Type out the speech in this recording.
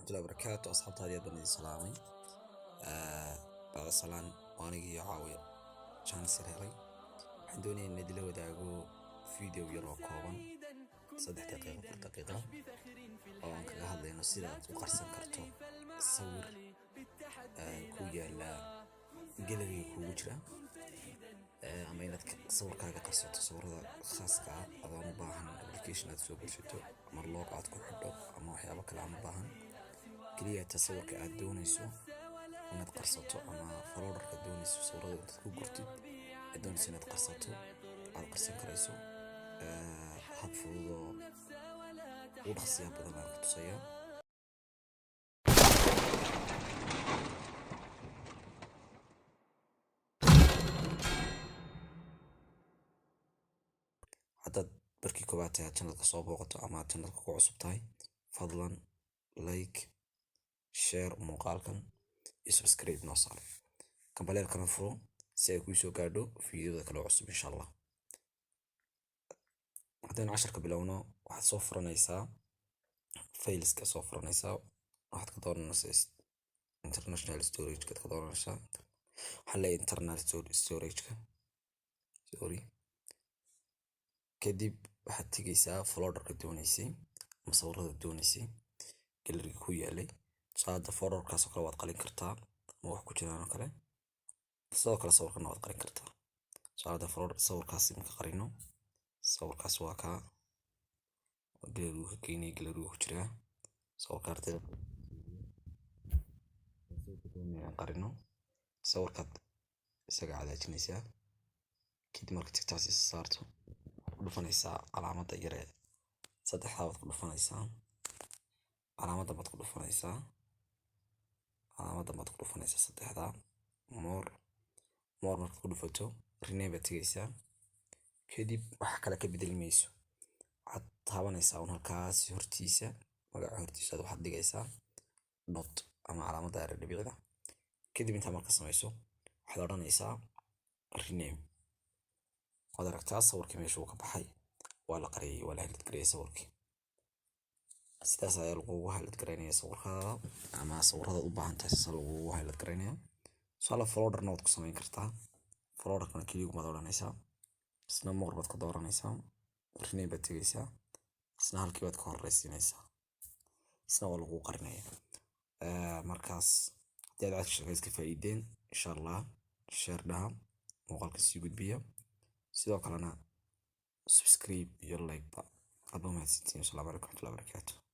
warahmatullahi wabarakatuh. Asxaabta aad baan idin salaamay. Bacda salaan waanigii caawiya chance yar helay. Waxaan doonayaa in idila wadaago video yar oo kooban 3 daqiiqo 4 daqiiqo oo aan kaga hadlayno sida aad u qarsan karto sawir ku yaala gallery kugu jira ama inaad sawirkaaga qarsato sawirada khaaska ah adoon u baahan application aad soo gashato ama log aad ku xidho ama waxyaabo kale aan u baahan kaliya sawirka aad doonayso inaad qarsato ama folderka doonayso sawirada aad ku gurtid aad doonayso inaad qarsato aad qarsan karayso hab fudud oo u dhaqsiya badan baan ku tusayaa. haddaad markii koowaad tahay channelka soo booqato ama channelka ku cusub tahay fadlan like share muuqaalkan iyo subscribe noo saar kambaleelkana furo si ay kuu soo gaadho fiidiyoda kale cusub insha allah. haddaynu casharka bilowno waxaad soo furanaysaa faileska soo furanaysaa waxaad ka dooranaysaa international storage ka dooranaysaa waxaa la internal storage-ka kadib waxaad tegaysaa folderka doonaysay ama sawirada doonaysay gallery ku yaalay saada folderkaas oo kale waad qalin kartaa ama wax ku jiraan oo kale sidoo kale sawirkana waad qalin kartaa saada folder sawirkaas imka qarino sawirkaas waa ka gallery ka keenay gallery ku jira sawirka ardayda qarino sawirkaad isaga cadaajinaysaa kadib marka tigtaas isa saarto dhufanaysaa calaamadda yare saddexda baad ku dhufanaysaa calaamadda baad ku dhufanaysaa saddexda more markaad ku dhufato rename baad tegaysaa kadib wax kale ka bedeli mayso waxaad taabanaysaa un halkaas hortiisa magaca hortiisa waxaad dhigaysaa dot ama calaamadda yare dhibicda kadib intaa marka samayso waxaad odhanaysaa rename waad aragtaa sawirkii meesha uu ka baxay waa la qariyay waa la highlight gareeyay sawirkii sidaas ayaa lagugu highlight gareynaya sawirkaada ama sawirada u baahan tahay sida lagugu highlight gareynaya sala folderna waad ku samayn kartaa folderkana kaliya umaad odhanaysaa isna more baad ka dooranaysaa rename baad tegaysaa isna halkii baad ka horreysiinaysaa isna waa lagu qarinaya markaas haddii aad casharkaas ka faa'iideen insha allah share dhaha muuqaalka sii gudbiya sidoo kalena subscribe iyo like ba aad mahadsantihiin. Assalaamu calaykum warahmatullahi wabarakatuh.